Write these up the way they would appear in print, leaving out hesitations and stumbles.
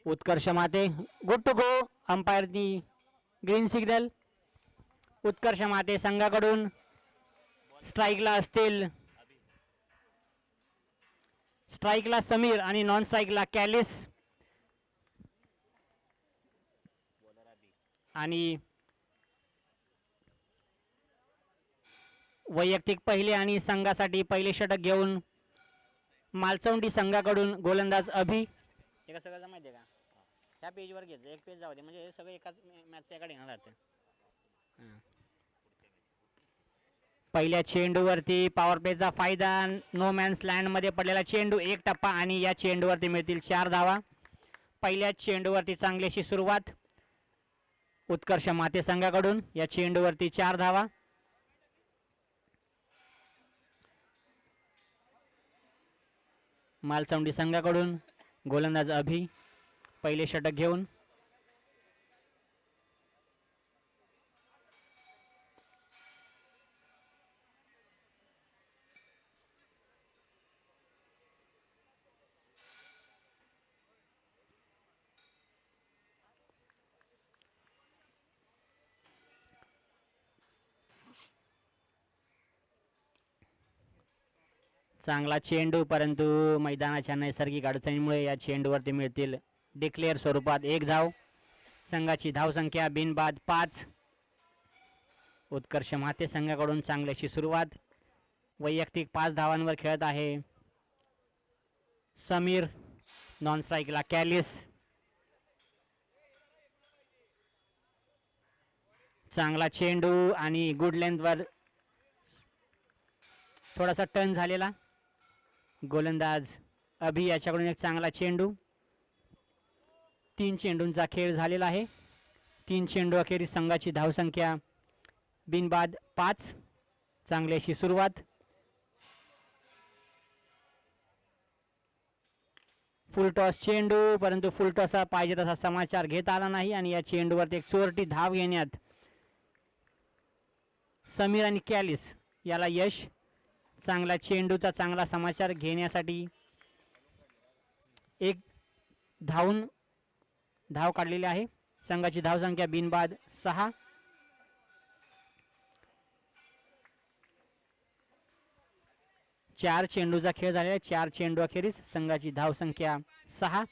Utkarsh Mate good to go. अंपायरनी green signal. Utkarsh Mate संघाकडून स्ट्राईकला असतील. स्ट्राईकला समीर आणि नॉन स्ट्राईकला कॅलिस. आणि वैयक्तिक पहिले आणि संघासाठी पहिले षटक घेऊन मालचौंडी संघाकडून गोलंदाज अभि. हे कसं करायचं माहिती आहे का, ह्या पेजवर घ्यायचं, एक पेज जाऊ दे म्हणजे सगळं एकाच मॅचच्या एका ठिकाणी राहतं. पहिल्या चेंडूवरती पॉवर प्लेचा फायदा. नो मॅन्स लँडमध्ये पडलेला चेंडू, एक टप्पा आणि या चेंडूवरती मिळतील 4 धावा. पहिल्या चेंडूवरती चांगली अशी सुरुवात उत्कर्ष माते संघाकडून. या चेंडूवरती 4 धावा. मालचौंडी संघाकडून गोलंदाज अभि पहिले षटक घेऊन. चांगला चेंडू, परंतु मैदानाच्या नैसर्गिक अडचणीमुळे या चेंडूवरती मिळतील डिक्लेअर स्वरूपात 1 धाव. संघाची धावसंख्या बिनबाद 5. उत्कर्ष माते संघाकडून चांगल्याशी सुरुवात. वैयक्तिक 5 धावांवर खेळत आहे समीर. Non स्ट्राईकला Kallis. चांगला चेंडू आणि गुड लेंथवर थोडासा टर्न झालेला. गोलंदाज अभि याच्याकडून एक चांगला चेंडू. 3 चेंडूंचा खेळ झालेला आहे. 3 चेंडू अखेरीस संघाची धावसंख्या बिनबाद 5. चांगली अशी सुरुवात. फुलटॉस चेंडू, परंतु फुलटॉस पाहिजे तसा समाचार घेता आला नाही आणि या चेंडूवरती एक चोरटी धाव घेण्यात समीर आणि कॅलिस याला यश. चांगला चेंडूचा चांगला समाचार घेण्यासाठी एक धाव काढलेली आहे. संघाची धावसंख्या बिनबाद 6. चार चेंडूचा खेळ झालेला. 4 चेंडू अखेरीस संघाची धावसंख्या 6.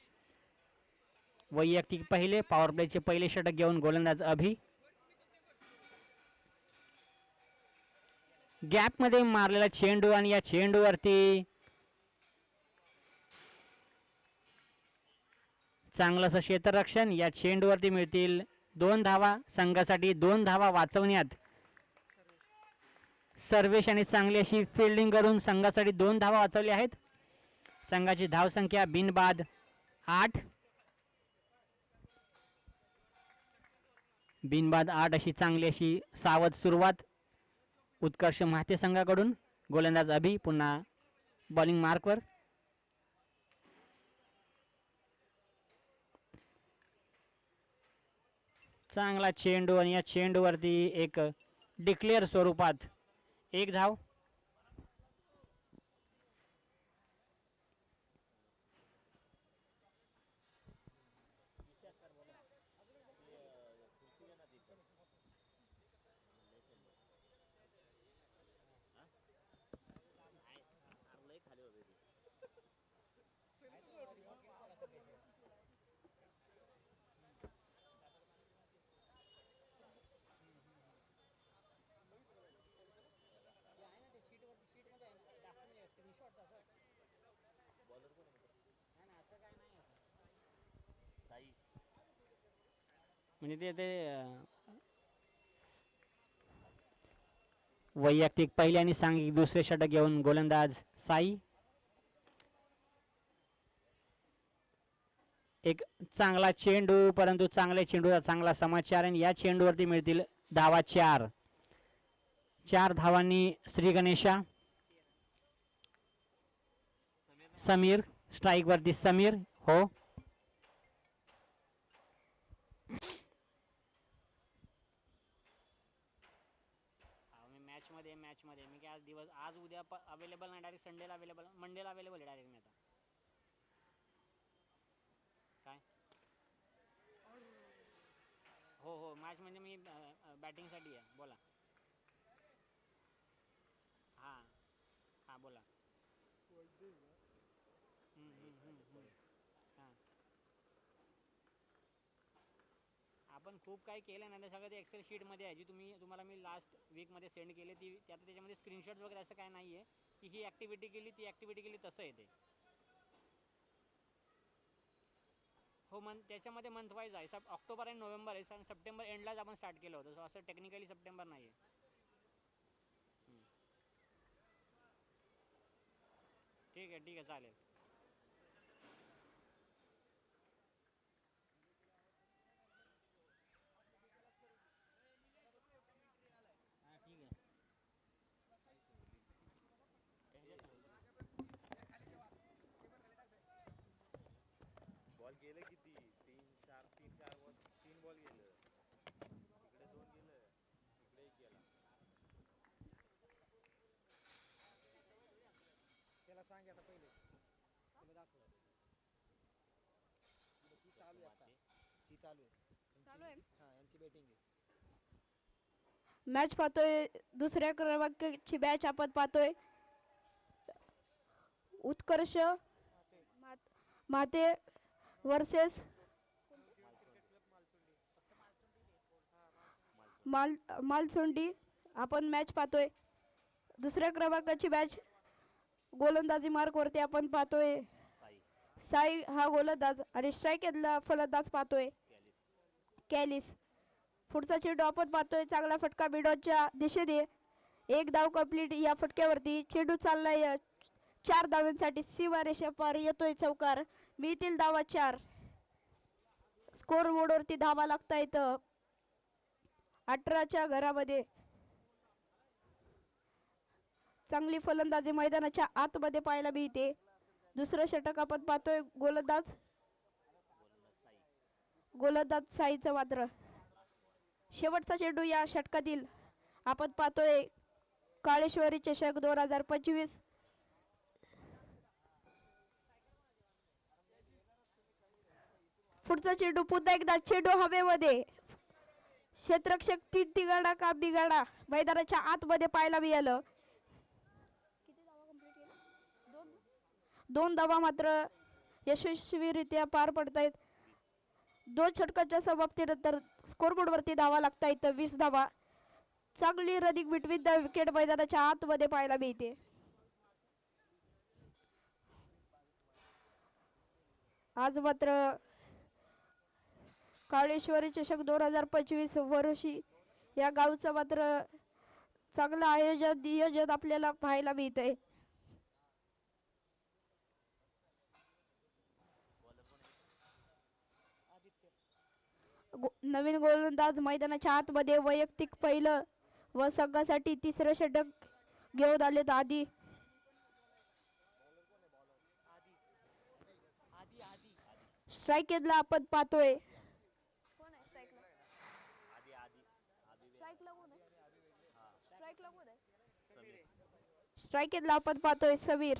वैयक्तिक पहिले पॉवर प्लेचे पहिले षटक घेऊन गोलंदाज अभि. गॅप मध्ये मारलेला चेंडू आणि या चेंडूवरती चांगलंसं क्षेत्ररक्षण. या चेंडूवरती मिळतील 2 धावा. संघासाठी 2 धावा वाचवण्यात सर्वेश आणि चांगली अशी फिल्डिंग करून संघासाठी 2 धावा वाचवल्या आहेत. संघाची धावसंख्या बिनबाद 8. बिनबाद 8 अशी चांगली अशी सावध सुरुवात उत्कर्ष माते संघाकडून. गोलंदाज अभि पुन्हा बॉलिंग मार्कवर. चांगला चेंडू आणि या चेंडूवरती एक डिक्लेअर स्वरूपात 1 धाव. म्हणजे ते वैयक्तिक पहिले आणि सांघिक दुसरे षटक घेऊन गोलंदाज साई. एक चांगला चेंडू, परंतु चांगल्या चेंडूचा चांगला समाचार आणि या चेंडूवरती मिळतील धावा 4. 4 धावांनी श्री गणेशा. समीर स्ट्राईक वरती समीर. हो मॅच मध्ये मी काय आज उद्या अवेलेबल नाही, डायरेक्ट संडेला अवेलेबल, मंडेला अवेलेबल आहे डायरेक्ट मी आता. काय मॅच म्हणजे मी बॅटिंगसाठी आहे. बोला. हां हां बोला. हां आपण खूप काही केलं ना, ते सगळं ते एक्सेल शीटमध्ये आहे, जी तुम्हाला मी लास्ट वीकमध्ये सेंड केली ती. त्यात त्याच्यामध्ये स्क्रीनशॉट्स वगैरे असं काय नाही आहे की ही ॲक्टिव्हिटी केली ती ॲक्टिव्हिटी केली तसं येते. हो त्याच्यामध्ये मंथ वाईज आहे. ऑक्टोबर आणि नोव्हेंबर आहे. सप्टेंबर एंडलाच आपण स्टार्ट केलं होतं. सो असं टेक्निकली सप्टेंबर नाही आहे. ठीक आहे ठीक आहे चालेल. हां ठीक आहे. बॉल गेलं किती? तीन बॉल गेलं. इकडे 2 गेलं, इकडे 1 गेला. त्याला सांग आता पहिले तुला दाखव. ती चालू आहे आता. ती चालू आहे. चालू आहे. हां यांची बॅटिंग आहे. मॅच पाहतोय. दुसऱ्या क्रमांकाची मॅच आपण पाहतोय. उत्कर्ष माते वर्सेस मालसोंडी आपण मॅच पाहतोय. दुसऱ्या क्रमांकाची मॅच गोलंदाजी मार्कवरती आपण पाहतोय. साई हा गोलंदाज आणि स्ट्राईकला फलंदाज पाहतोय कॅलिस. पुढचा चेंडू आपण पाहतोय. चांगला फटका मिडॉनच्या दिशेने. 1 धाव कंप्लीट. या फटक्यावरती चेंडू चाललाय 4 धावांसाठी. सीमारेषा पार येतोय चौकार. मिळतील धावा 4. स्कोर बोर्डवरती धावा लागता येतं 18च्या घरामध्ये. चांगली फलंदाजी मैदानाच्या आतमध्ये पाहायला मिळते. दुसरं षटक आपण पाहतोय. गोलंदाज साईचं मात्र. शेवटचा चेंडू या षटकातील आपण पाहतोय. काळेश्वरी चषक 2025. पुढचा चेंडू पुन्हा एकदा चेंडू हवेमध्ये. क्षेत्ररक्षक तिगाडा का बिगाडा मैदानाच्या आतमध्ये पाहायला मिळालं. 2 धावा मात्र यशस्वीरित्या पार पडतायत. 2 षटकाच्या समाप्तीनंतर स्कोरबोर्डवरती धावा लागतायत 20 धावा. चांगली रनिंग बिटवीन द विकेट मैदानाच्या आतमध्ये पाहायला मिळते. आज मात्र काळेश्वरी चषक 2025 वर्षी या गावचं मात्र चांगलं नियोजन आपल्याला पाहायला मिळतंय. नवीन गोलंदाज मैदानाच्या आतमध्ये वैयक्तिक पहिलं व संघासाठी 3रं षटक घेऊन आलेत आधी. स्ट्राईकला आपण पाहतोय. स्ट्राईकला आपण पाहतोय समीर.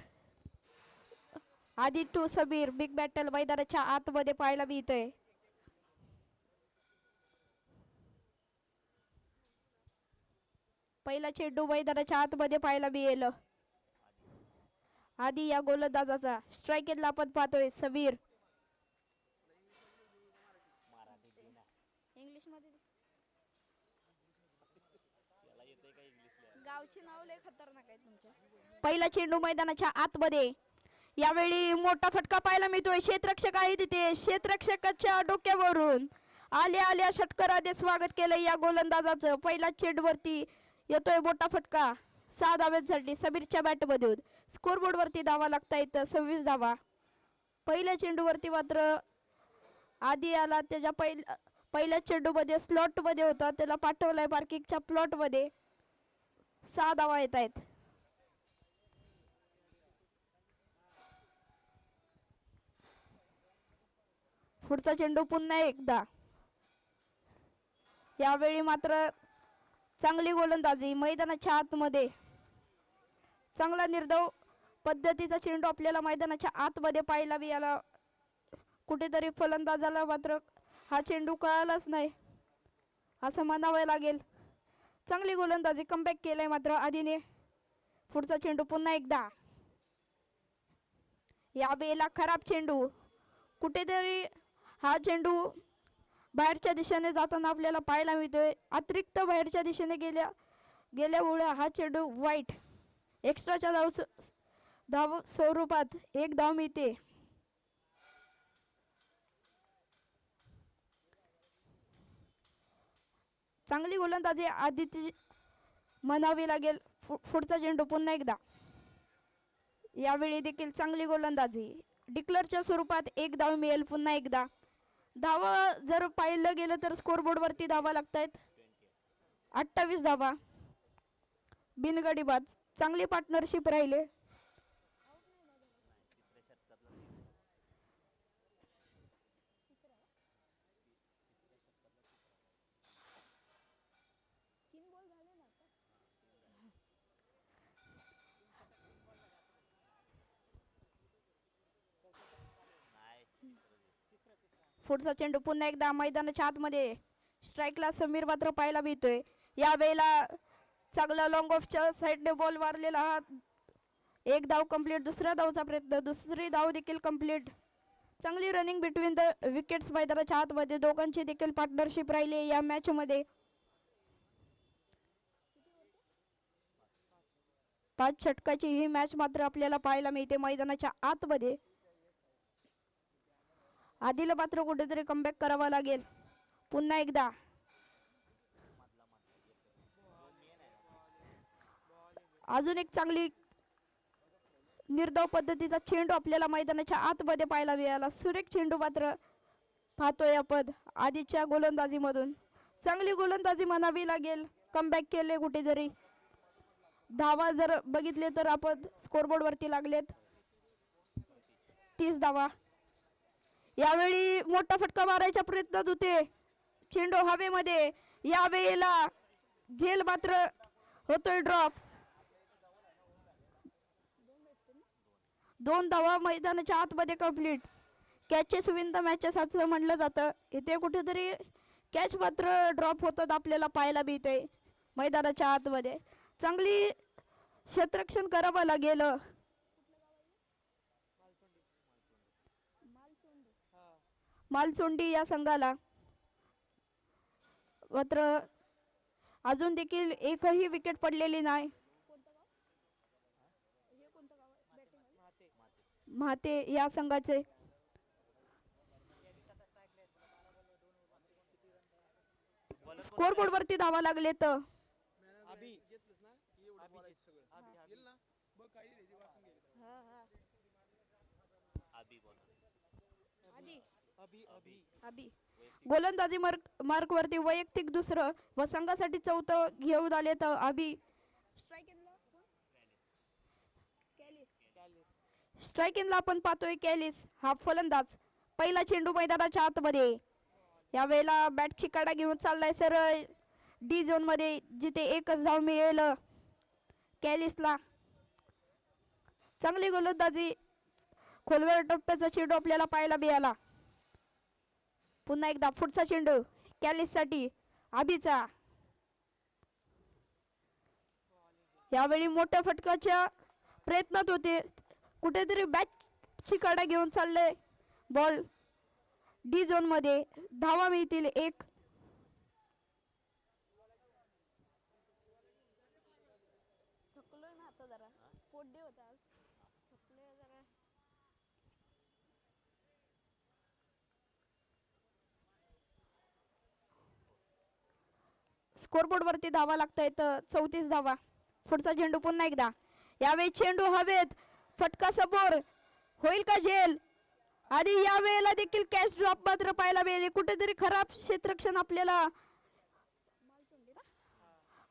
आधी टू समीर. बिग बॅटल मैदानाच्या आतमध्ये पाहायला मिळतंय. पहिला चेंडू मैदानाच्या आतमध्ये पाहायला मिळेल आधी या गोलंदाजाचा. स्ट्राईकला आपण पाहतोय समीर. इंग्लिश मध्ये गावची नाव लय खतरनाक आहे तुमच्या. पहिला चेंडू मैदानाच्या आतमध्ये. यावेळी मोठा फटका पाहायला मिळतोय. क्षेत्ररक्षक आहे तिथे. क्षेत्ररक्षकाच्या डोक्यावरून आल्या षटकाराने स्वागत केलं या गोलंदाजाचं. पहिला चेंडूवरती येतोय मोठा फटका 6 धावांसाठी समीरच्या बॅटमधून. स्कोरबोर्डवरती धावा लागतायत 26 धावा. पहिल्या चेंडूवरती मात्र आधी आला. त्याच्या पहिल्या चेंडूमध्ये स्लॉटमध्ये होता. त्याला पाठवलाय पार्किंगच्या प्लॉटमध्ये. 6 धावा येत आहेत. पुढचा चेंडू पुन्हा एकदा. यावेळी मात्र चांगली गोलंदाजी मैदानाच्या आतमध्ये. चांगला निर्धाव पद्धतीचा चेंडू आपल्याला मैदानाच्या आतमध्ये पाहायला मिळाला. कुठेतरी फलंदाजाला मात्र हा चेंडू कळालाच नाही. असं म्हणावं लागेल. चांगली गोलंदाजी कमबॅक केलंय मात्र आधीने. पुढचा चेंडू पुन्हा एकदा. या वेळेला खराब चेंडू. कुठेतरी हा चेंडू बाहेरच्या दिशेने जाताना आपल्याला पाहायला मिळतोय. अतिरिक्त बाहेरच्या दिशेने गेल्यामुळे हा चेंडू वाईट. एक्स्ट्राच्या धाव स्वरूपात एक धाव मिळते. चांगली गोलंदाजी आधीची म्हणावी लागेल. पुढचा चेंडू पुन्हा एकदा. यावेळी देखील चांगली गोलंदाजी. डिक्लेअरच्या स्वरूपात एक धाव मिळेल पुन्हा एकदा. धावा जर पाहिलं गेलं तर स्कोरबोर्डवरती धावा लागत आहेत 28 धावा. बिनगडीबाज चांगली पार्टनरशिप राहिले. पुढचा चेंडू पुन्हा एकदा मैदानाच्या आतमध्ये. स्ट्राईकला समीर मात्र पाहायला मिळतोय. या वेळेला चांगला लॉंग ऑफच्या साईडने बॉल मारलेला हा. एक धाव कंप्लीट. दुसऱ्या धावचा प्रयत्न. दुसरी धाव देखील कंप्लीट. चांगली रनिंग बिटवीन द विकेट्स मैदानाच्या आतमध्ये. दोघांची देखील पार्टनरशिप राहिली या मॅच मध्ये. 5 षटकाची ही मॅच मात्र आपल्याला पाहायला मिळते मैदानाच्या आतमध्ये. आधीला मात्र कुठेतरी कमबॅक करावा लागेल पुन्हा एकदा. अजून एक चांगली निर्धाव पद्धतीचा चेंडू आपल्याला मैदानाच्या आतमध्ये पाहायला मिळाला. सुरेख चेंडू मात्र पाहतोय आपण आधीच्या गोलंदाजीमधून. चांगली गोलंदाजी म्हणावी लागेल. कमबॅक केले कुठेतरी. धावा जर बघितले तर आपण स्कोरबोर्ड वरती लागलेत 30 धावा. यावेळी मोठा फटका मारायच्या प्रयत्नात होते. चेंडू हवेमध्ये. या वेळेला झेल मात्र होतोय ड्रॉप. 2 धावा मैदानाच्या आतमध्ये complete. Catches win the matches असं म्हणलं जातं. इथे कुठेतरी कॅच मात्र ड्रॉप होतात आपल्याला पाहायला मिळते मैदानाच्या आतमध्ये. चांगली क्षेत्ररक्षण करावं लागेल. मालचोंडी या संघाला मात्र अजून देखील एकही विकेट पडलेली नाही. म्हाते या संघाचे. स्कोरबोर्ड वरती धावा लागले तर गोलंदाजी मार्क वरती वैयक्तिक दुसरं व संघासाठी चौथं घेऊन आले तर स्ट्राईक इनला आपण पाहतोय कॅलिस हा फलंदाज. पहिला चेंडू मैदानाच्या आतमध्ये. या वेळेला बॅटची काडा घेऊन चाललाय सरळ डी झोन मध्ये जिथे एकच धाव मिळेल कॅलिसला. चांगली गोलंदाजी. खोलवर टप्प्याचा चेंडू आपल्याला पाहायला मिळाला. पुन्हा एकदा पुढचा चेंडू कॅलिस साठी आबीचा. यावेळी मोठ्या फटकाच्या प्रयत्नात होते. कुठेतरी बॅटची काडा घेऊन चालले बॉल डी झोन मध्ये. धावा मिळतील 1. स्कोरबोर्ड वरती धावा लागतायत 34 धावा. पुढचा चेंडू पुन्हा एकदा. यावेळी चेंडू हवेत. फटका समोर होईल का झेल. आणि या वेळेला देखील कॅच ड्रॉप मात्र पाहायला मिळेल. कुठेतरी खराब क्षेत्ररक्षण आपल्याला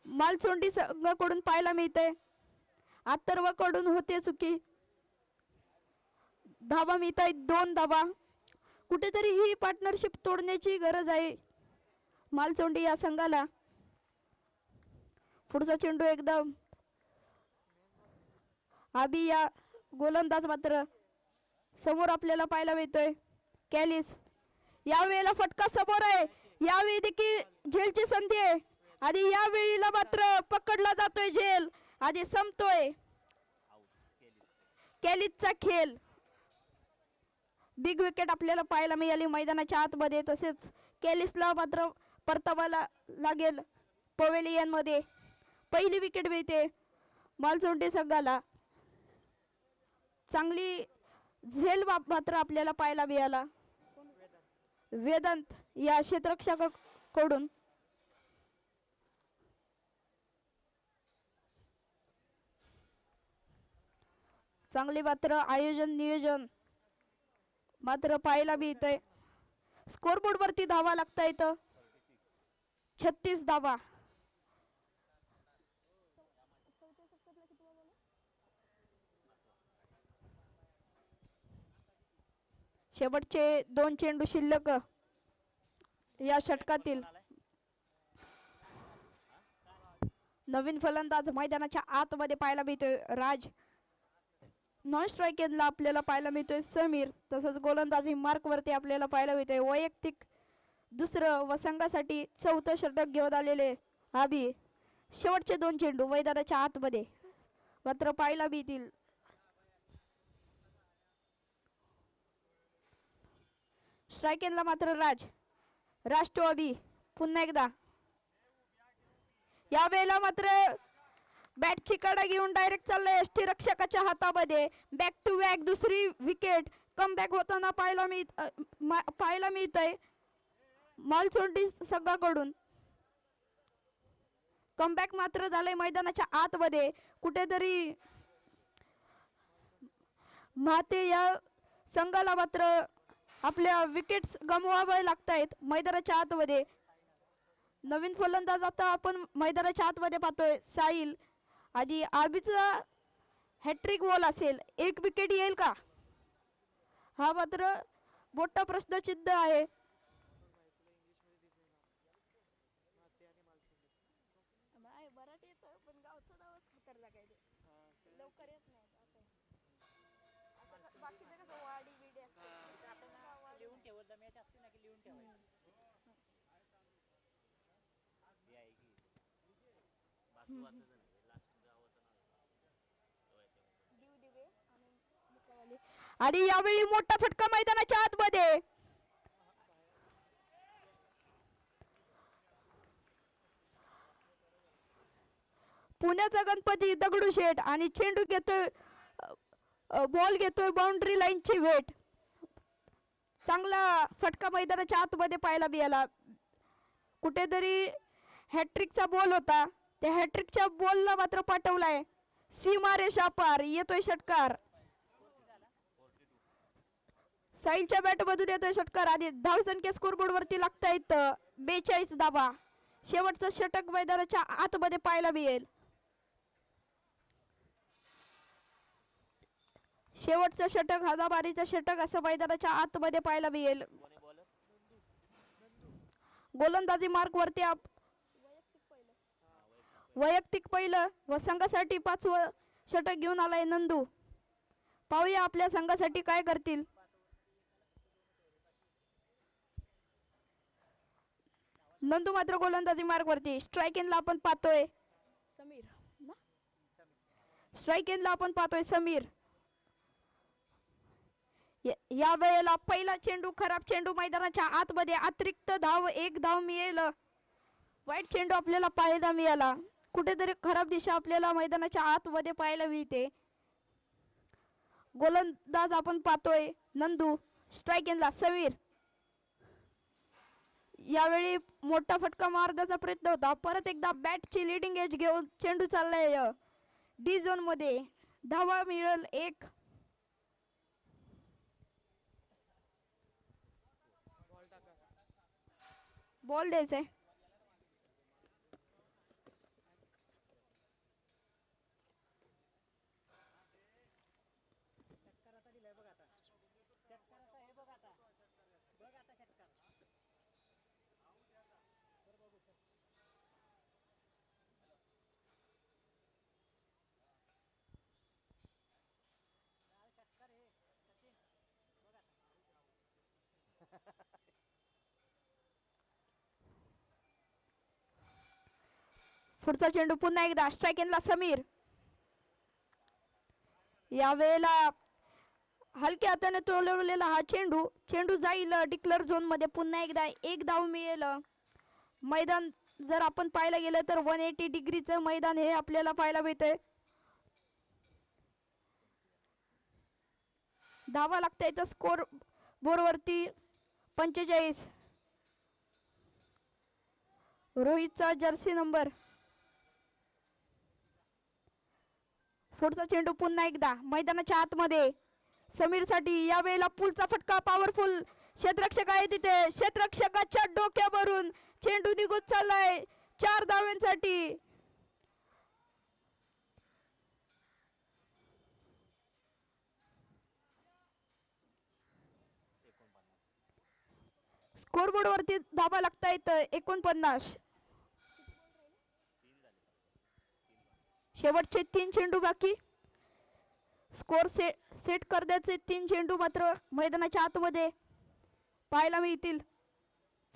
मालचोंडी संघाकडून पाहायला मिळते. अथर्वकडून होते चुकी. धावा मिळत आहेत 2 धावा. कुठेतरी ही पार्टनरशिप तोडण्याची गरज आहे मालचोंडी या संघाला. पुढचा चेंडू एकदम आबी या गोलंदाज मात्र समोर आपल्याला पाहायला मिळतोय कॅलिस. या वेळेला फटका समोर आहे. यावेळी देखील झेलची संधी आहे आणि या वेळीला मात्र पकडला जातोय झेल आणि संपतोय कॅलिसचा खेळ. बिग विकेट आपल्याला पाहायला मिळाली मैदानाच्या आतमध्ये. तसेच कॅलिसला मात्र परतावायला लागेल पवेलियन मध्ये. पहिली विकेट मिळते मालसोंडे संघाला. चांगली झेल मात्र आपल्याला पाहायला मिळाला वेदांत या क्षेत्ररक्षकाकडून. चांगले मात्र आयोजन नियोजन मात्र पाहायला मिळतंय. स्कोरबोर्ड वरती धावा लागता येतं 36 धावा. शेवटचे 2 चेंडू शिल्लक या षटकातील. नवीन फलंदाज मैदानाच्या आतमध्ये पाहायला मिळतोय राज. नॉन स्ट्रायकेला आपल्याला पाहायला मिळतोय समीर. तसंच गोलंदाजी मार्क वरती आपल्याला पाहायला मिळतोय वैयक्तिक दुसरं व संघासाठी 4थं षटक घेऊन आलेले आबी. शेवटचे 2 चेंडू मैदानाच्या आतमध्ये मात्र पाहायला मिळतील. स्ट्रायकेला मात्र राज टू अबी. पुन्हा एकदा या वेळेला मात्र बॅटची कडा घेऊन डायरेक्ट चाललाय यष्टी रक्षकाच्या हातामध्ये. बॅक टू बॅक दुसरी विकेट कम बॅक होताना पाहायला मिळतंय मालसोंडी संघाकडून. कमबॅक मात्र झालंय मैदानाच्या आतमध्ये. कुठेतरी माते या संघाला मात्र आपल्या विकेट्स गमवावे लागतायत मैदानाच्या आतमध्ये. नवीन फलंदाज आता आपण मैदानाच्या आतमध्ये पाहतोय साहिल. आणि आबीचा हॅट्रिक बॉल असेल. 1 विकेट येईल का हा मात्र मोठा प्रश्नचिन्ह आहे. आणि यावेळी मोठा फटका मैदानाच्या आतमध्ये. पुण्याचा गणपती दगडूशेठ आणि चेंडू घेतोय बॉल घेतोय बाउंड्री लाईनची वेट. चांगला फटका मैदानाच्या आतमध्ये पाहायला मिळाला. कुठेतरी हॅट्रिकचा बॉल होता. त्या हॅट्रिकच्या बॉलला मात्र पाठवलाय सीमारेषा पार. येतोय षटकार साहिलच्या बॅट मधून येतोय षटकार. आणि धावसंख्या स्कोरबोर्ड वरती लागता येत 42 धावा. शेवटचं षटक मैदानाच्या आतमध्ये पाहायला मिळेल. शेवटचं षटक हादाबारीचं षटक असं मैदानाच्या आतमध्ये पाहायला मिळेल. गोलंदाजी मार्क वरती वैयक्तिक पहिलं व संघासाठी 5वं षटक घेऊन आलाय नंदू. पाहूया आपल्या संघासाठी काय करतील. नंदू मात्र गोलंदाजी मार्क वरती. स्ट्राईक एंडला आपण पाहतोय समीर. या वेळेला पहिला चेंडू खराब चेंडू मैदानाच्या आतमध्ये. अतिरिक्त धाव 1 धाव मिळेल. वाईट चेंडू आपल्याला पाहायला मिळाला. कुठेतरी खराब दिशा आपल्याला मैदानाच्या आतमध्ये पाहायला मिळते. गोलंदाज आपण पाहतोय नंदू. स्ट्राईक एंडला समीर. यावेळी मोठा फटका मारण्याचा प्रयत्न होता. परत एकदा बॅटची लिडिंग एज घेऊन चेंडू चाललाय डी झोन मध्ये. धावा मिळेल 1. बॉल द्यायचंय. पुढचा चेंडू पुन्हा एकदा स्ट्राईक एंडला समीर. यावेळेला हलक्या हाताने तोलवलेला हा चेंडू चेंडू जाईल डिक्लेअर झोन मध्ये. पुन्हा एकदा एक धाव मिळेल. मैदान जर आपण पाहायला गेलं तर 180 डिग्रीचं मैदान हे आपल्याला पाहायला मिळतंय. धावा लागता येतं स्कोर बोर्डवरती 45. रोहितचा जर्सी नंबर. पुढचा चेंडू पुन्हा एकदा मैदानाच्या आतमध्ये समीरसाठी. यावेळेला पुलचा फटका पॉवरफुल. क्षेत्ररक्षक आहे तिथे. क्षेत्ररक्षकाच्या डोक्यावरून चेंडू निघून चाललाय 4 धावांसाठी. स्कोरबोर्ड वरती धावा लागतायत 49. शेवटचे 3 चेंडू बाकी. स्कोर सेट करण्याचे 3 चेंडू मात्र मैदानाच्या आतमध्ये पाहायला मिळतील.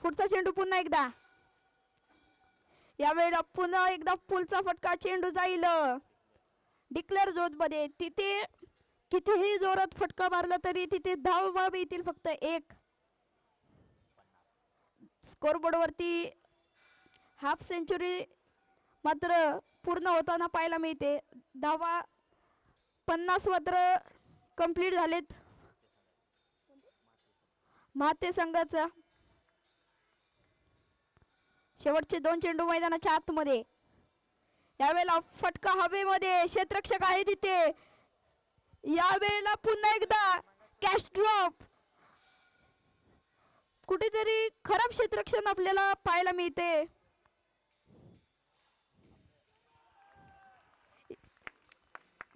पुढचा चेंडू पुन्हा एकदा. यावेळेला पुन्हा एकदा पुलचा फटका. चेंडू जाईल डिक्लेअर झोन मध्ये. तिथे कितीही जोरात फटका मारला तरी तिथे धावा मिळतील फक्त 1. स्कोरबोर्ड वरती हाफ सेंचुरी मात्र पूर्ण होताना पाहायला मिळते. धावा 50 मात्र कंप्लीट झालेत माते संघाचा. शेवटचे 2 चेंडू मैदानाच्या आतमध्ये. यावेळेला फटका हवेमध्ये. क्षेत्ररक्षक आहे तिथे. यावेळेला पुन्हा एकदा कॅश ड्रॉप. कुठेतरी खराब क्षेत्ररक्षण आपल्याला पाहायला मिळते.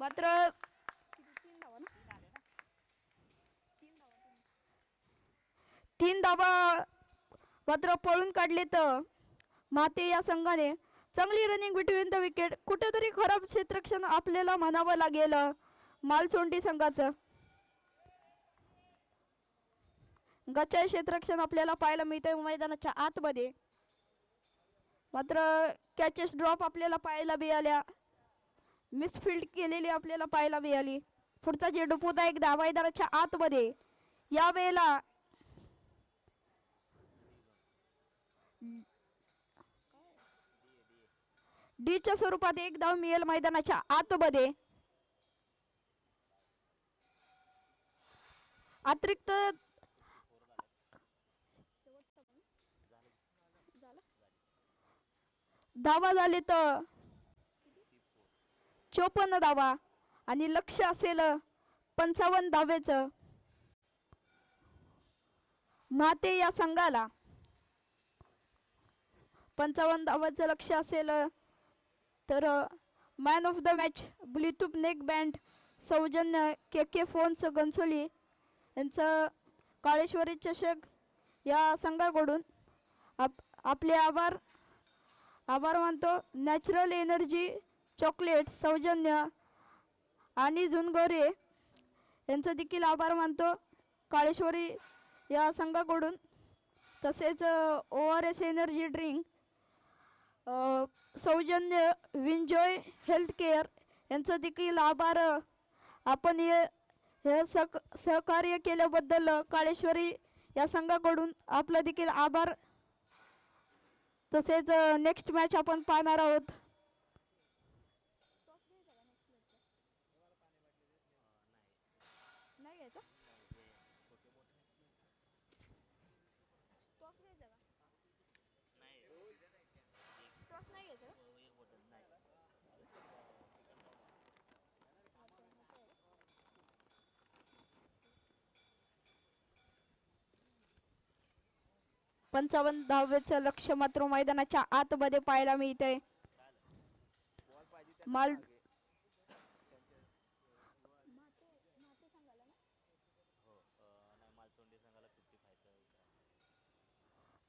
मात्र 3 धावा मात्र पळून काढलेत माते या संघाने. चांगली रनिंग बिटवीन द विकेट. कुठेतरी खराब क्षेत्ररक्षण आपल्याला म्हणावं लागेल मालसोंडी संघाचं. गच्चा क्षेत्ररक्षण आपल्याला पाहायला मिळतंय मैदानाच्या आतमध्ये. मात्र कॅचेस ड्रॉप आपल्याला पाहायला मिळाल्या. मिसफिल्ड केलेली आपल्याला पाहायला मिळाली. पुढचा चेंडू पुन्हा एकदा मैदानाच्या आतमध्ये. यावेळेला डीच्या स्वरूपात 1 धाव मिळेल मैदानाच्या आतमध्ये. अतिरिक्त धावा झाले तर 54 धावा आणि लक्ष असेल 55 धावेचं माते या संघाला. 55 धावाचं लक्ष असेल तर man of the match Bluetooth neck band सौजन्य के फोन्स घनसोली यांचं काळेश्वरी चषक या संघाकडून आपले आभार मानतो. नॅचरल एनर्जी चॉकलेट सौजन्य आणि जुनगोरे यांचं देखील आभार मानतो काळेश्वरी या संघाकडून. तसेच ORS एनर्जी ड्रिंक सौजन्य विंजॉय हेल्थ केअर यांचं देखील आभार. आपण हे सहकार्य केल्याबद्दल काळेश्वरी या संघाकडून आपला देखील आभार. तसेच नेक्स्ट मॅच आपण पाहणार आहोत. पंचावन्न धावेचं लक्ष मात्र मैदानाच्या आतमध्ये पाहायला मिळतंय.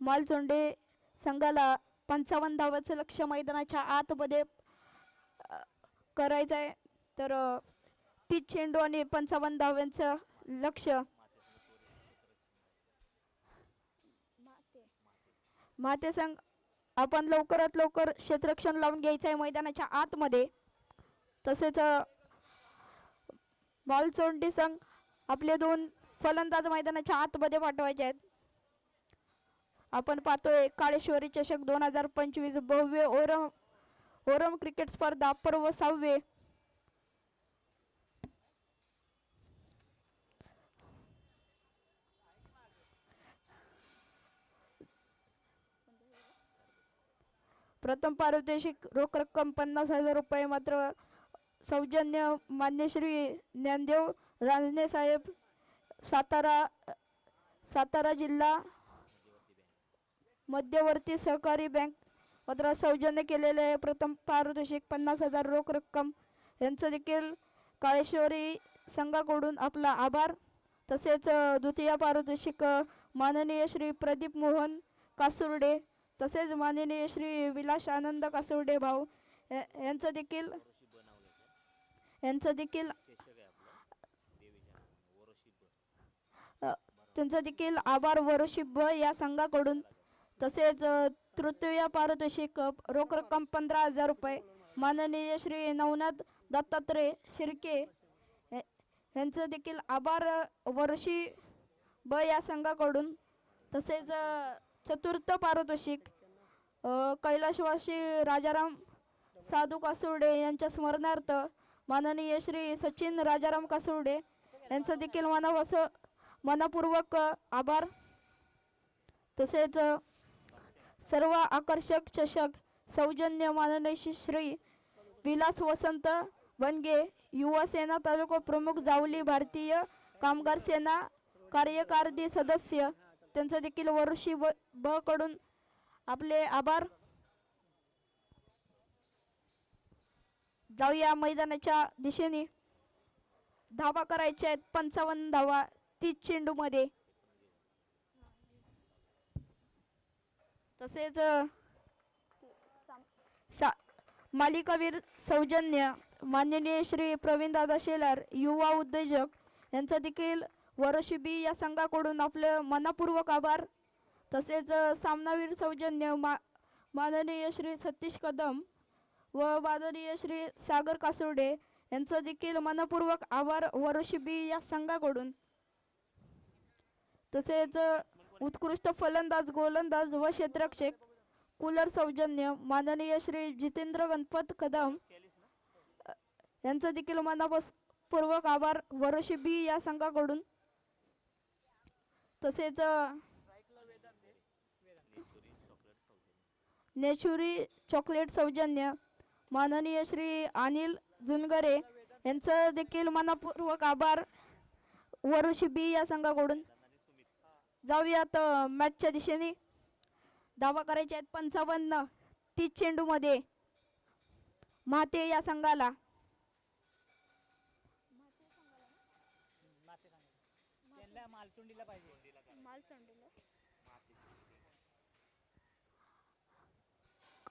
मालचोंडे संघाला 55 धावाचं लक्ष मैदानाच्या आतमध्ये करायचं आहे. तर 30 चेंडू आणि 55 धावांचं लक्ष. माते संघ आपण लवकरात लवकर क्षेत्ररक्षण लावून घ्यायचं आहे मैदानाच्या आतमध्ये. तसेच बालचोंडी संघ आपले 2 फलंदाज मैदानाच्या आतमध्ये पाठवायचे आहेत. आपण पाहतोय काळेश्वरी चषक 2025 भव्य ओरम क्रिकेट स्पर्धा पर्व 6वे. प्रथम पारितोषिक रोख रक्कम 50,000 रुपये मात्र सौजन्य मान्य श्री ज्ञानदेव रांजणे साहेब सातारा जिल्हा मध्यवर्ती सहकारी बँक मात्र सौजन्य केलेले प्रथम पारितोषिक 50,000 रोख रक्कम यांचं देखील काळेश्वरी संघाकडून आपला आभार. तसेच द्वितीय पारितोषिक माननीय श्री प्रदीप मोहन कासुर्डे तसेच माननीय श्री विलास आनंद कासुर्डे भाऊ यांचं देखील त्यांचं देखील आभार वरोशिब या संघाकडून. तसेच तृतीय पारितोषिक रोख रक्कम 15,000 रुपये माननीय श्री नवनाथ दत्तात्रय शिर्के यांचं देखील आभार वर्षी या संघाकडून. तसेच चतुर्थ पारितोषिक कैलासवासी राजाराम साधू कासुर्डे यांच्या स्मरणार्थ माननीय श्री सचिन राजाराम कासुर्डे यांचं देखील मनापूर्वक आभार. तसेच सर्व आकर्षक चषक सौजन्य माननीय श्री विलास वसंत बनगे युवा सेना तालुका प्रमुख जावली भारतीय कामगार सेना कार्यकारी सदस्य त्यांचं देखील वर्षी ब कडून आपले आभार. जाऊया मैदानाच्या दिशेने. धावा करायच्या आहेत 55 धावा 30 चेंडू मध्ये. तसेच मालिकावीर सौजन्य माननीय श्री प्रवीणदादा शेलार युवा उद्योजक यांचा देखील वर्षी या संघाकडून आपलं मनापूर्वक आभार. तसेच सामनावीर सौजन्य माननीय श्री सतीश कदम व माननीय श्री सागर कासुर्डे यांचं देखील मनपूर्वक आभार वर्षी या संघाकडून. तसेच उत्कृष्ट फलंदाज गोलंदाज व क्षेत्ररक्षक कुलर सौजन्य माननीय श्री जितेंद्र गणपत कदम यांचं देखील मनापूर्वक आभार वर्षी या संघाकडून. तसेच नेचुरी चॉकलेट सौजन्य माननीय श्री अनिल जुनगरे यांचं देखील मनापूर्वक आभार वर्षी या संघाकडून. जाऊयात मॅचच्या दिशेने. धावा करायच्या आहेत 55 30 चेंडू मध्ये माते या संघाला.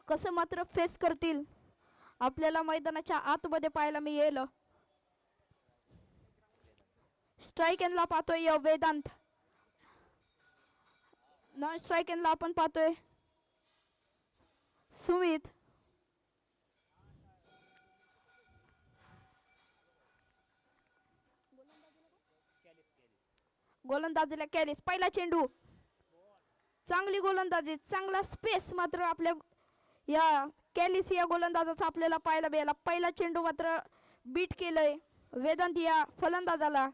कसं मात्र फेस करतील आपल्याला मैदानाच्या आतमध्ये पाहायला मी येईल. स्ट्राईक एंडला पाहतोय वेदांत. नॉन स्ट्राईक एंडला आपण पाहतोय सुमित. गोलंदाजीला कॅलिस. पहिला चेंडू चांगली गोलंदाजी चांगला स्पेस मात्र आपल्या या कॅलिस या गोलंदाजाचा आपल्याला पाहायला मिळाला. पहिला चेंडू मात्र बीट केलंय वेदांत या फलंदाजाला.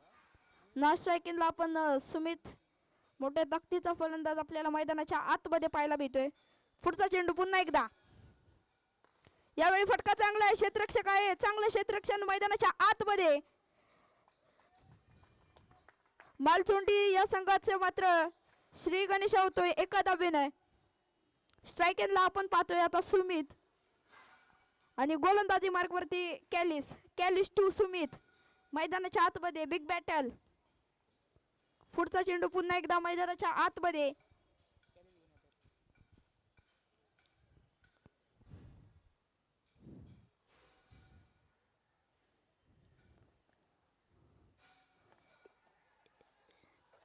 नॉन स्ट्रायकिंगला आपण सुमित मोठ्या ताकदीचा फलंदाज आपल्याला मैदानाच्या आतमध्ये पाहायला मिळतोय. पुढचा चेंडू पुन्हा एकदा. यावेळी फटका चांगला आहे. क्षेत्ररक्षक आहे. चांगलं क्षेत्ररक्षण मैदानाच्या आतमध्ये. मालचोंडी या संघाचे मात्र श्री गणेश होतोय एका धावेने. स्ट्राईक एंडला आपण पाहतोय आता सुमित आणि गोलंदाजी मार्गवरती कॅलिस टू सुमित मैदानाच्या आतमध्ये. Big battle. पुढचा चेंडू पुन्हा एकदा मैदानाच्या आतमध्ये.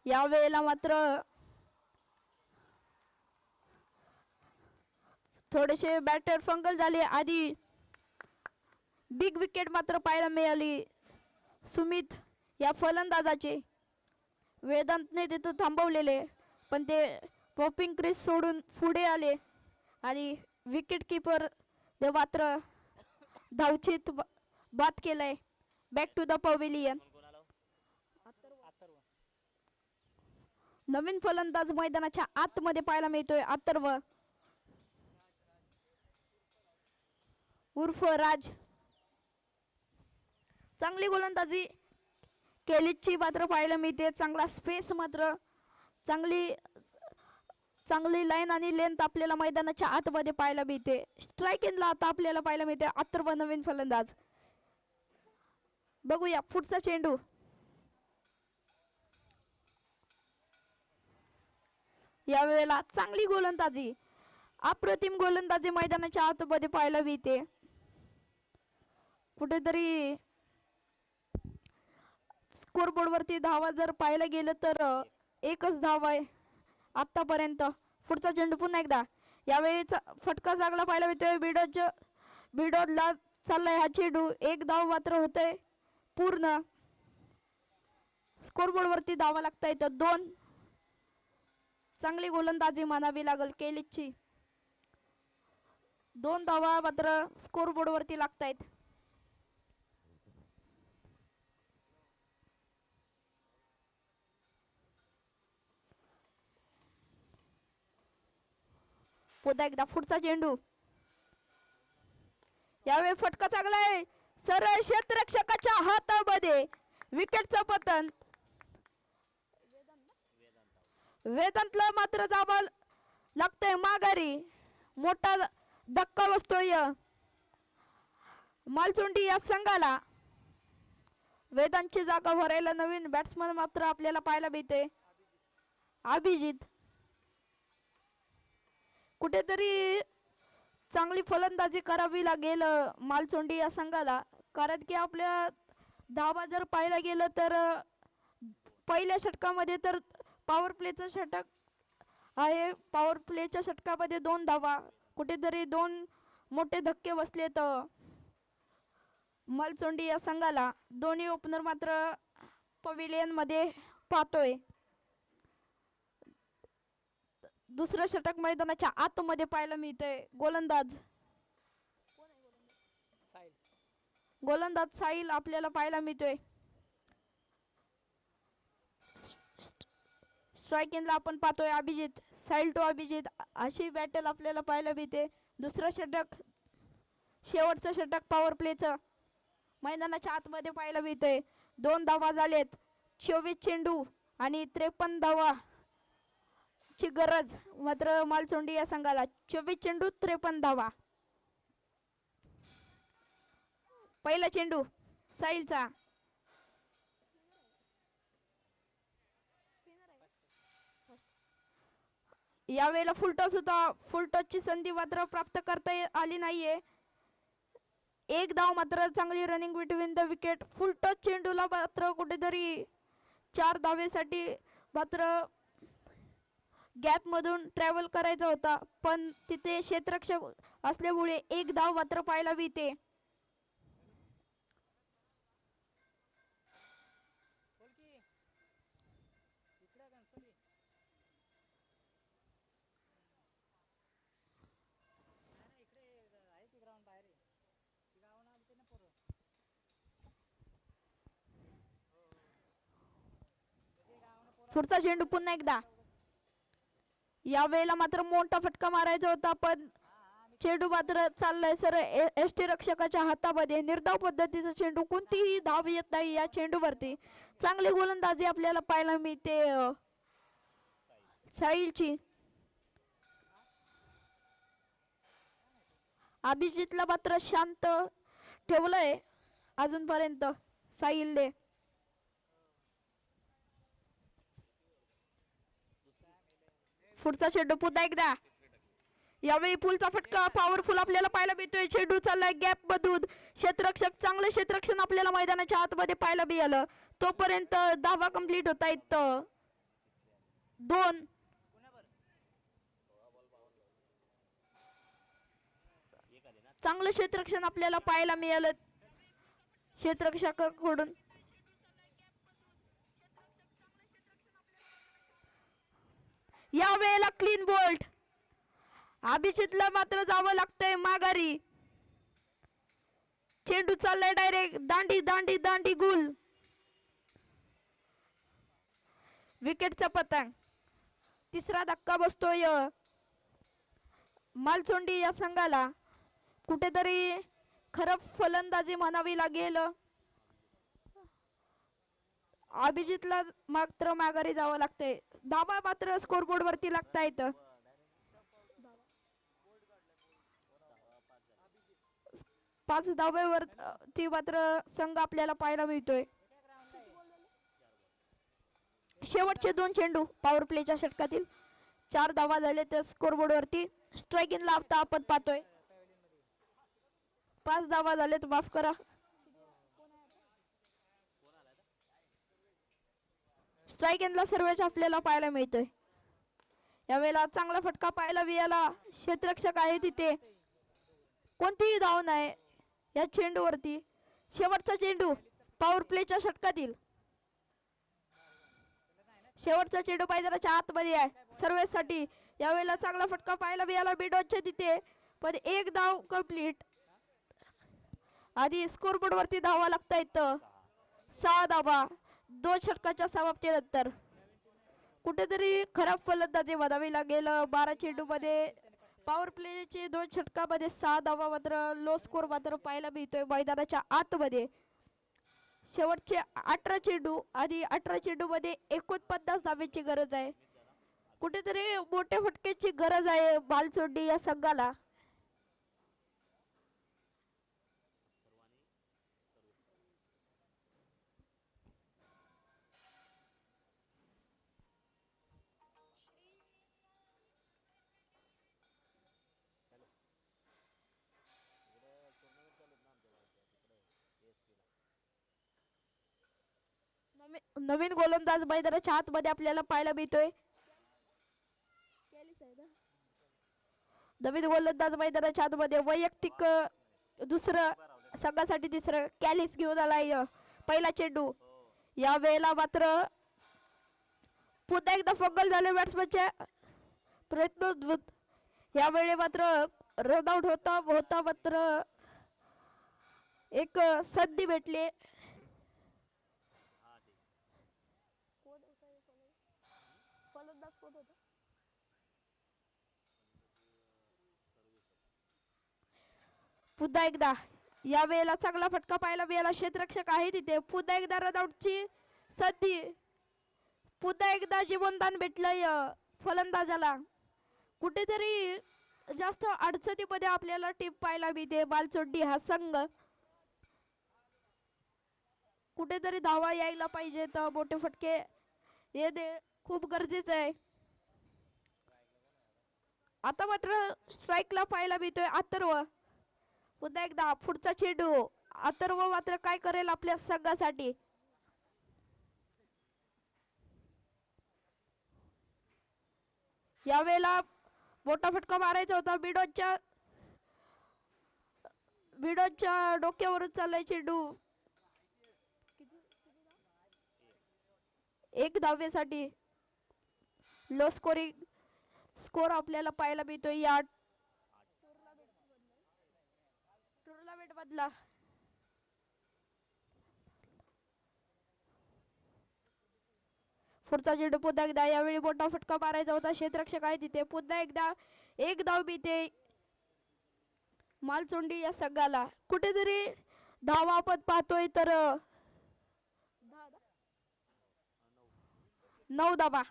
या वेळेला मात्र थोडेसे बॅटर फंगल झाले. आधी बिग विकेट मात्र पाहायला मिळाली सुमित या फलंदाजाचे. वेदांतने तिथं थांबवलेले पण ते पॉपिंग क्रीज सोडून पुढे आले आणि विकेट किपर ते मात्र धावचित बाद केलंय. Back to the pavilion. नवीन फलंदाज मैदानाच्या आतमध्ये पाहायला मिळतोय. अथर्व उर्फ राज. चांगली गोलंदाजी केलीची मात्र पाहायला मिळते. चांगला स्पेस मात्र चांगली लाईन आणि लेंथ आपल्याला मैदानाच्या आतमध्ये पाहायला मिळते. स्ट्राईक इनला आता आपल्याला पाहायला मिळते अथर्व नवीन फलंदाज. बघूया पुढचा चेंडू. यावेळेला चांगली गोलंदाजी अप्रतिम गोलंदाजी मैदानाच्या आतमध्ये पाहायला मिळते. कुठेतरी स्कोरबोर्ड वरती धावा जर पाहायला गेलं तर एकच धाव आहे आतापर्यंत. पुढचा चेंडू पुन्हा एकदा. यावेळीचा फटका चांगला पाहायला मिळतोय. बिडोजला चाललाय हा चेंडू. एक धाव मात्र होतोय पूर्ण. स्कोरबोर्ड वरती धावा लागतायत 2. चांगली गोलंदाजी मानावी लागल केलीची. 2 धावा मात्र स्कोरबोर्ड वरती लागतायत. पुन्हा एकदा पुढचा चेंडू. यावेळी फटका चांगला आहे सरळ क्षेत्ररक्षकाच्या हातामध्ये. विकेटचं पतन. वेदांतला मात्र जावा लागतंय माघारी. मोठा धक्का बसतोय मालचुंडी या संघाला. वेदांतची जागा भरायला नवीन बॅट्समन मात्र आपल्याला पाहायला मिळते अभिजित. कुठेतरी चांगली फलंदाजी करावी लागेल मालचोंडी या संघाला. कारण की आपल्या धावा जर पाहायला गेलं तर पहिल्या षटकामध्ये तर पॉवर प्लेचं षटक आहे. पॉवर प्लेच्या षटकामध्ये 2 धावा. कुठेतरी 2 मोठे धक्के बसले तर मालचोंडी या संघाला. दोन्ही ओपनर मात्र पवेलियन मध्ये पाहतोय. दुसरं षटक मैदानाच्या आतमध्ये पाहायला मिळतंय. गोलंदाज साहिल आपल्याला पाहायला मिळतोय. स्ट्राईक इनला आपण पाहतोय अभिजित. साहिल टू अभिजित अशी बॅटल आपल्याला पाहायला मिळते. दुसरं षटक शेवटचं षटक पॉवर प्लेचं मैदानाच्या आतमध्ये पाहायला मिळतंय. 2 धावा झालेत. 24 चेंडू आणि 53 धावा ची गरज मात्र मालचोंडी या संघाला. 24 चेंडू 53 धावा. पहिला चेंडू साहिलचा. यावेळेला फुलटॉस होता. फुलटॉसची संधी मात्र प्राप्त करता आली नाहीये. 1 धाव मात्र चांगली running between the wicket. Full toss चेंडूला मात्र कुठेतरी 4 धावेसाठी मात्र गॅप मधून ट्रॅव्हल करायचा होता पण तिथे क्षेत्ररक्षक असल्यामुळे 1 धाव मात्र पाहायला मिळते. पुढचा चेंडू पुन्हा एकदा. यावेळेला मात्र मोठा फटका मारायचा होता पण चेंडू मात्र चाललाय सर एसटी रक्षकाच्या हातामध्ये. निर्धाव पद्धतीचा चेंडू. कोणतीही धाव येत नाही या चेंडूवरती. चांगली गोलंदाजी आपल्याला पाहायला मिळते साहिलची. अभिजितला मात्र शांत ठेवलंय अजूनपर्यंत साहिलने. पुढचा चेंडू पुन्हा एकदा. यावेळी पुलचा फटका पॉवरफुल आपल्याला पाहायला मिळतोय. चेंडू चाललाय गॅप मधून. क्षेत्ररक्षक चांगलं क्षेत्ररक्षण आपल्याला मैदानाच्या आतमध्ये पाहायला मिळालं. तोपर्यंत धावा कंप्लीट होत आहेत 2. चांगलं क्षेत्ररक्षण आपल्याला पाहायला मिळालं क्षेत्ररक्षकाकडून. या वेळेला क्लीन बोल्ट. अभिजितला मात्र जावं लागतंय माघारी. चेंडू चाललाय डायरेक्ट दांडी दांडी दांडी गुल. विकेटचा पतंग. तिसरा धक्का बसतोय मालचोंडी या संघाला. कुठेतरी खरं फलंदाजी म्हणावी लागेल. अभिजितला मात्र माघारी जावं लागतंय. धाबा मात्र स्कोरबोर्ड वरती लागतायत. 5 धाब्यावर ती मात्र संघ आपल्याला पाहायला मिळतोय. शेवटचे 2 चेंडू पॉवर प्लेच्या षटकातील. 4 धावा झाले त्या स्कोरबोर्ड वरती. स्ट्राईक इन लावता आपण पाहतोय. 5 धावा झालेत, माफ करा. स्ट्राईक इनला सर्वच आपल्याला पाहायला मिळतोय. यावेळेला चांगला फटका पाहायला मिळाला. क्षेत्ररक्षक आहे तिथे. कोणतीही धाव नाही या चेंडूवरती. शेवटचा चेंडू पॉवर प्लेच्या षटकातील. शेवटचा चेंडू मैदानाच्या आतमध्ये आहे सर्वेसाठी. यावेळेला चांगला फटका पाहायला मिळाला बिडोच्या तिथे, पण 1 धाव कंप्लीट. आधी स्कोरबोर्ड वरती धावा लागतायत. 6 धावा 2 षटकाच्या समाप्तीनंतर. कुठेतरी खराब फलंदाजी म्हणावी लागेल. 12 चेंडू मध्ये पॉवर प्लेचे 2 षटकामध्ये 6 धावा मात्र लो स्कोर मात्र पाहायला मिळतोय मैदानाच्या आतमध्ये. शेवटचे 18 चेंडू. आधी 18 चेंडू मध्ये 49 धावेची गरज आहे. कुठेतरी मोठ्या फटक्याची गरज आहे बालचोंडी या संघाला. नवीन गोलंदाज मैदानाच्या आतमध्ये आपल्याला पाहायला मिळतोय. नवीन गोलंदाज मैदानाच्या आतमध्ये वैयक्तिक दुसरं संघासाठी तिसरं कॅलिस घेऊन आलाय. पहिला चेंडू. या वेळेला मात्र पुन्हा एकदा फंगल झाले बॅट्समनच्या प्रयत्न. यावेळी मात्र रनआउट होता मात्र एक संधी भेटली. पुन्हा एकदा या वेळेला चांगला फटका पाहायला मिळाला. क्षेत्ररक्षक आहे तिथे. पुन्हा एकदा रनआउटची संधी. पुन्हा एकदा जीवनदान भेटलंय फलंदाजाला. कुठेतरी जास्त अडचणीमध्ये आपल्याला टीम पाहायला मिळते बालचोंडी हा संघ. कुठेतरी धावा यायला पाहिजे. तर मोठे फटके येणे खूप गरजेचं आहे. आता मात्र स्ट्राईकला पाहायला मिळतोय अथर्व. पुन्हा एकदा पुढचा चेंडू. अथर्व मात्र काय करेल आपल्या संघासाठी. यावेळेला मोठा फटका मारायचा होता. बिडोच्या डोक्यावरून चाललाय चेंडू. 1 धावेसाठी लो स्कोरिंग स्कोर आपल्याला पाहायला मिळतोय या टुर्नामेंट मधला. पुढचा चेंडू पुन्हा एकदा. यावेळी मोठा फटका मारायचा होता. क्षेत्ररक्षक आहे तिथे. पुन्हा एकदा 1 धाव मिळते मालचोंडी या संघाला. कुठेतरी धावा आपण पाहतोय तर 9 धावा.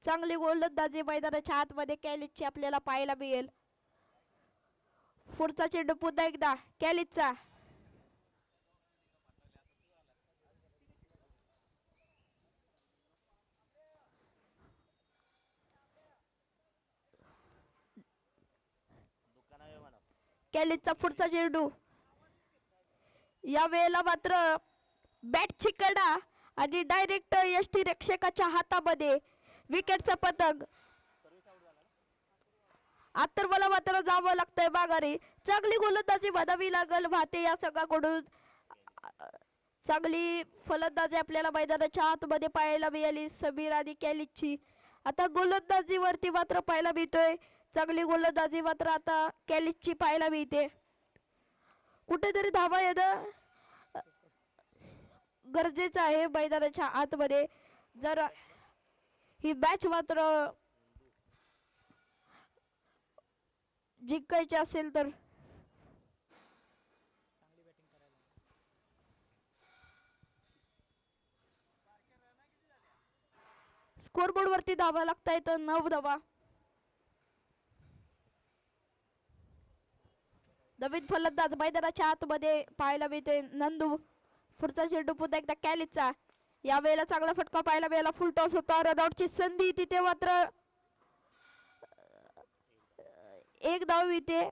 चांगली गोलंदाजी मैदानाच्या आतमध्ये कॅलिसची आपल्याला पाहायला मिळेल. पुढचा चेंडू पुन्हा एकदा कॅलिसचा. कॅलिसचा पुढचा चेंडू. या वेळेला मात्र बॅटची कडा आणि डायरेक्ट यष्टी रक्षकाच्या हातामध्ये. विकेटचा पतंग. आता मला मात्र जावं लागतंय माघारी. चांगली गोलंदाजी बघावी लागल भाते या संघाकडून. चांगली फलंदाजी आपल्याला मैदानाच्या आतमध्ये पाहायला मिळाली समीर आणि कॅलिसची. आता गोलंदाजीवरती मात्र पाहायला मिळतोय चांगली गोलंदाजी मात्र आता कॅलिसची पाहायला मिळते. कुठेतरी धावा येणं गरजेचं आहे मैदानाच्या आतमध्ये. जर ही मॅच मात्र जिंकायची असेल तर. स्कोरबोर्ड वरती धावा लागतायत 9 धावा. नवीन फलंदाज मैदानाच्या आतमध्ये पाहायला मिळतोय नंदू. पुढचा चेंडू पुन्हा एकदा कॅलिसचा. यावेळेला चांगला फटका पाहायला मिळाला. फुल टॉस होता. रनआउटची संधी तिथे मात्र एक धाव येते.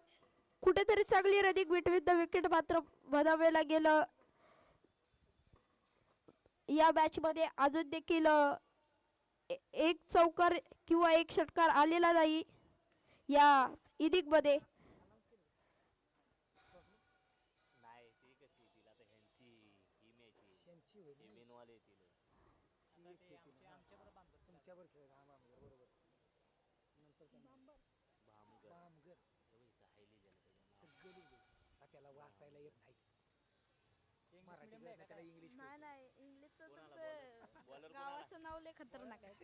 कुठेतरी चांगली रनिंग बिटवीन द विकेट मात्र बनावेला गेलं. या मॅच मध्ये अजून देखील एक चौकार किंवा एक षटकार आलेला नाही या इनिंग मध्ये. नाही ती कशी तिला तर ह्यांची ही मॅच त्यांची होईल ना. इव्हेंटवाले तिला तुमच्यावर खेळ बरोबर. नंतर भामगर बामगर हायली झालं त्याच्या सगळं लिहिलंय. हा त्याला वाचायला येत नाही. मराठी कळत नाही, त्याला इंग्लिश कळतं. नाही इंग्लिशचं बॉलर कोणाला गावाचं नाव लय खतरनाक आहे.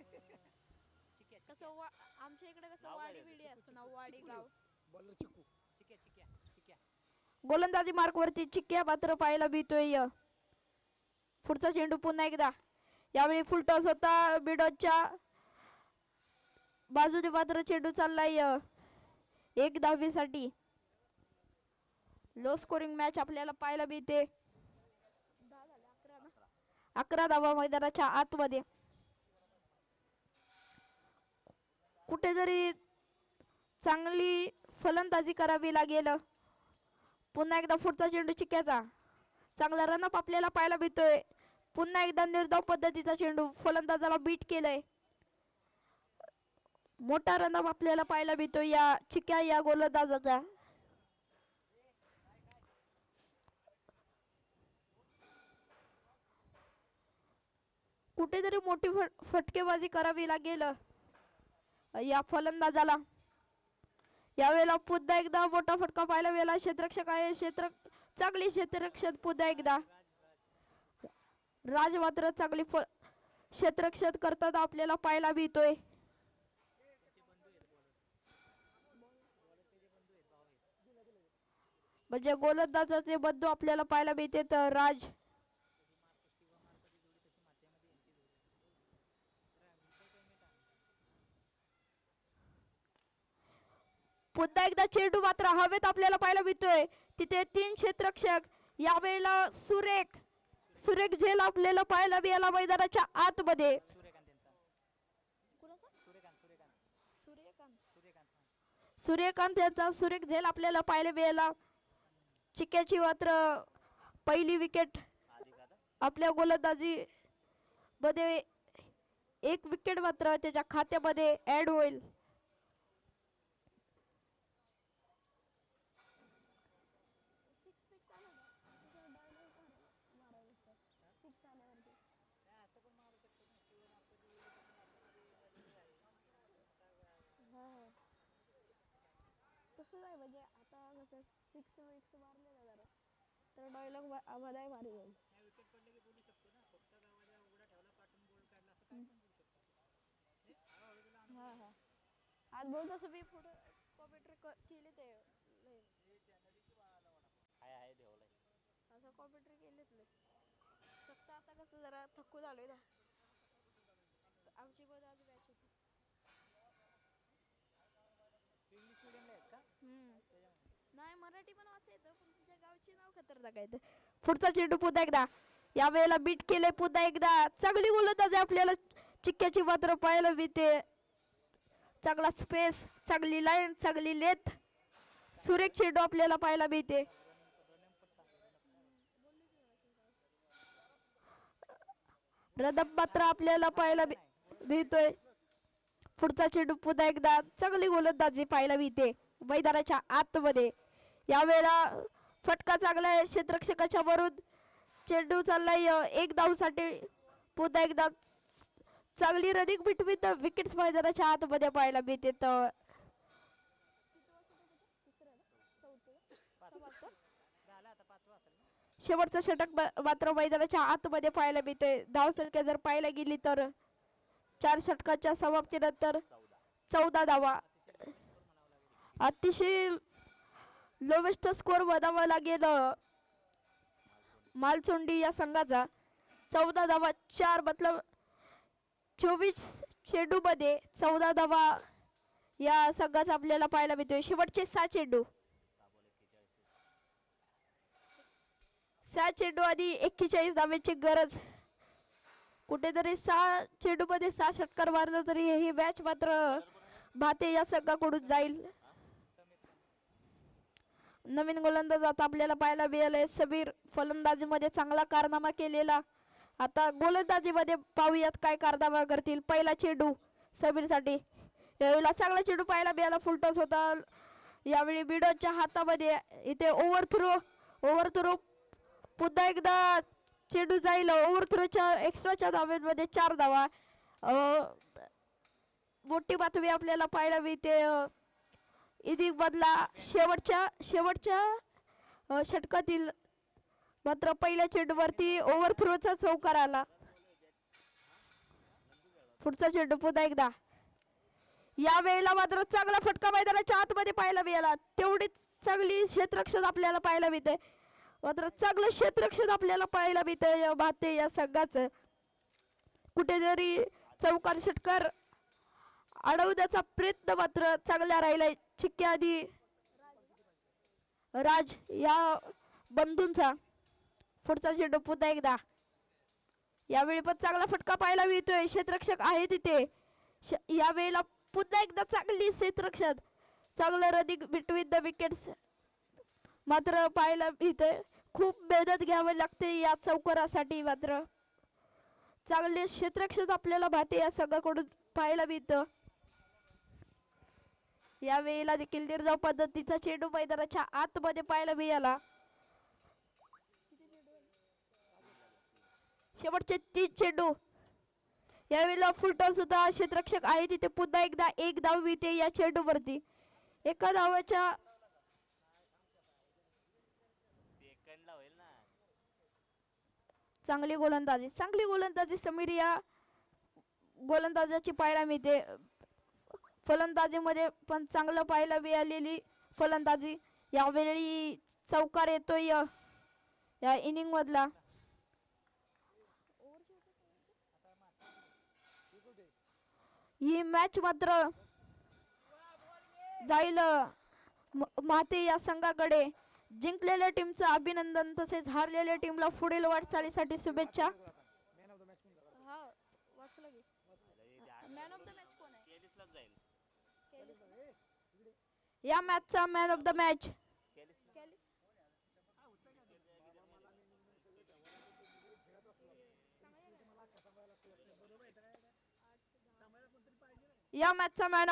कसं आमच्या इकडे कसं नाव काय वाडी त्याचं? बिडी असतं ना वाडी गाव. बॉलर चिकू. गोलंदाजी मार्क वरती चिक्क्या मात्र पाहायला मिळतोय. पुढचा चेंडू पुन्हा एकदा. यावेळी फुल टॉस होता. मिडॉनच्या बाजूने मात्र चेंडू चाललाय 1 धावेसाठी. लो स्कोरिंग मॅच आपल्याला पाहायला मिळते. 11 धावा मैदानाच्या आतमध्ये. कुठेतरी चांगली फलंदाजी करावी लागेल. पुन्हा एकदा पुढचा चेंडू चिक्क्याचा. चांगला रनअप आपल्याला पाहायला मिळतोय. पुन्हा एकदा निर्धाव पद्धतीचा चेंडू फलंदाजाला बीट केलंय. मोठा रनअप आपल्याला पाहायला मिळतोय या चिक्क्या या गोलंदाजाचा. कुठेतरी मोठी फटकेबाजी करावी लागेल या फलंदाजाला. यावेळेला पुन्हा एकदा मोठा फटका पाहायला मिळाला. क्षेत्ररक्षक आहे चांगली क्षेत्ररक्षक पुन्हा एकदा. राज मात्र चांगली क्षेत्ररक्षक करताना आपल्याला पाहायला मिळतोय. म्हणजे गोलंदाजाचे बंधू आपल्याला पाहायला मिळते तर राज. पुन्हा एकदा चेंडू मात्र हवेत आपल्याला पाहायला मिळतोय. तिथे 3 क्षेत्ररक्षक. यावेळेला सुरेख झेल आपल्याला पाहायला मिळाला मैदानाच्या आतमध्ये. सूर्यकांत यांचा सुरेख झेल आपल्याला पाहायला मिळाला. चिक्क्याची मात्र पहिली विकेट आपल्या गोलंदाजी मध्ये. 1 विकेट मात्र त्याच्या खात्यामध्ये ऍड होईल. तसं आहे म्हणजे आता कसं 6 मारले ना जरा तर डायलॉग आम्हाला भारी होईल. हा हा आज बोल तसं मी पुढे कॉम्प्युटर केले ते हाय ठेवलाय असं कॉम्प्युटर केलेत लय. फक्त आता कसं जरा थकू झालोय ना. आमची पण आज मॅच होती. इंग्लिश मिडियमला आहेत का? नाही मराठी पण वाचायचं पण तुझ्या गावची नाव खतरनाक आहे. पुढचा चेंडू पुन्हा एकदा. यावेळेला बीट केले पुन्हा एकदा. चांगली गोलंदाजी आपल्याला चिक्क्याची मात्र पाहायला मिळते. चांगला स्पेस चांगली लाईन चांगली लेथ सुरेख चेंडू आपल्याला पाहायला मिळते. रदब मात्र आपल्याला पाहायला मिळतोय. पुढचा चेंडू पुन्हा एकदा चांगली गोलंदाजी पाहायला मिळते मैदानाच्या आतमध्ये. यावेळेला फटका चांगला आहे क्षेत्ररक्षकाच्या वरून. चेंडू चाललाय 1 धावसाठी. पुन्हा एकदा चांगली रनिंग बिटवीन द विकेट्स मैदानाच्या आतमध्ये पाहायला मिळते. तर शेवटचं षटक मात्र मैदानाच्या आतमध्ये पाहायला मिळते. धावसंख्या जर पाहायला गेली तर 4 षटकाच्या समाप्तीनंतर 14 धावा. अतिशय लोवेस्ट स्कोर म्हणावा लागेल मालचोंडी या संघाचा. 14 धावा 4 मतलब 24 चेंडू मध्ये 14 धावा या संघाचा आपल्याला पाहायला मिळतोय. शेवटचे 6 चेंडू आणि 41 धावेची गरज. कुठेतरी 6 चेंडू मध्ये 6 षटकार मारलं तरी ही मॅच मात्र भाते या संघाकडून जाईल. नवीन गोलंदाज आता आपल्याला पाहायला मिळाले समीर. फलंदाजीमध्ये चांगला कारनामा केलेला. आता गोलंदाजीमध्ये पाहूयात काय कारनामा करतील. पहिला चेंडू समीरसाठी. यावेळेला चांगला चेंडू पाहायला मिळाला. फुलटॉस होता यावेळी बिडोच्या हातामध्ये. इथे ओव्हर थ्रो पुन्हा एकदा चेंडू जाईल. ओव्हर थ्रोच्या एक्स्ट्राच्या धावेमध्ये 4 धावा. मोठी बातमी आपल्याला पाहायला मिळते इनिंग मधला शेवटच्या षटकातील. मात्र पहिल्या चेंडूवरती ओव्हर थ्रोचा चौकार आला. पुढचा चेंडू पुन्हा एकदा. या वेळेला मात्र चांगला फटका मैदानाच्या आतमध्ये पाहायला मिळाला. तेवढीच चांगली क्षेत्ररक्षण आपल्याला पाहायला मिळते. मात्र चांगलं क्षेत्ररक्षण आपल्याला पाहायला मिळते भाते या संघाचं. कुठेतरी चौकार षटकार अडवण्याचा प्रयत्न मात्र चांगला राहिलाय चिक्की आणि राज या बंधूंचा. पुढचा चेंडू पुन्हा एकदा. यावेळी पण चांगला फटका पाहायला मिळतोय. क्षेत्ररक्षक आहे तिथे. यावेळेला पुन्हा एकदा चांगली क्षेत्ररक्षण. चांगलं रनिंग बिटवीन द विकेट्स मात्र पाहायला मिळतोय. खूप मेहनत घ्यावी लागते या चौकारासाठी. मात्र चांगले क्षेत्ररक्षण आपल्याला भाते या संघाकडून पाहायला मिळतं. यावेळेला देखील निर्धाव पद्धतीचा चेंडू मैदानाच्या आतमध्ये पाहायला मिळाला. शेवटचे 3 चेंडू. यावेळेला फुलटॉस सुद्धा क्षेत्ररक्षक आहे तिथे. पुन्हा एकदा 1 धाव मिळते या चेंडूवरती. एका धावाच्या सेकंडला होईल ना. चांगली गोलंदाजी समीर या गोलंदाजाची पाहायला मिळते. फलंदाजीमध्ये पण चांगलं पाहायला मिळालेली फलंदाजी. यावेळी चौकार येतोय या इनिंग मधला. ही मॅच मात्र जाईल माते या संघाकडे. जिंकलेल्या टीमचं अभिनंदन तसेच हारलेल्या टीमला पुढील वाटचालीसाठी शुभेच्छा. केलीसलाच जाईल. या मॅचचा मॅन ऑफ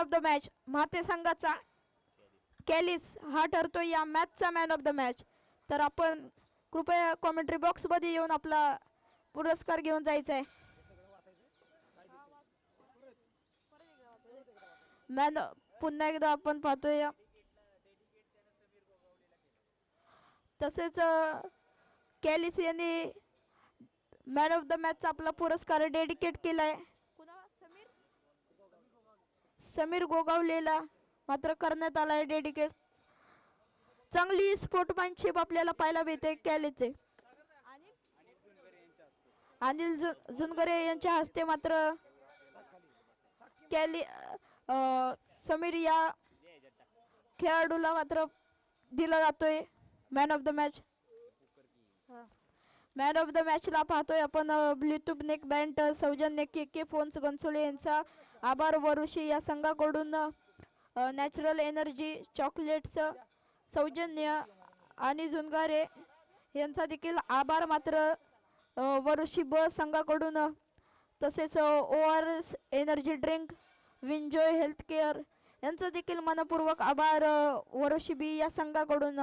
द मॅच माते संघाचा कॅलिस हा ठरतो या मॅचचा मॅन ऑफ द मॅच. तर आपण कृपया कॉमेंट्री बॉक्स मध्ये येऊन आपला पुरस्कार घेऊन जायचा आहे. मॅन पुन्हा एकदा आपण पाहतोय. तसेच कॅलिस यांनी मॅन ऑफ द मॅचचा आपला पुरस्कार डेडिकेट केलाय समीर गोगावलेला मात्र करण्यात आलाय डेडिकेट. चांगली स्पोर्टमॅनशिप आपल्याला पाहायला मिळते कॅलिसचे. अनिल झुनगरे यांच्या हस्ते मात्र समीर या खेळाडूला मात्र दिला जातोय man of the match. Man of the मॅचला पाहतोय आपण ब्लूटूथ नेक बँड सौजन्य के फोन्स गणसोले यांचा आभार. वरुषी या संघाकडून नॅचरल एनर्जी चॉकलेट्स सौजन्य आणि झुनगारे यांचा देखील आभार मात्र वरुषी ब संघाकडून. तसेच ORS एनर्जी ड्रिंक विंजॉय हेल्थकेअर यांचं देखील मनपूर्वक आभार. वरोशिबी या संघाकडून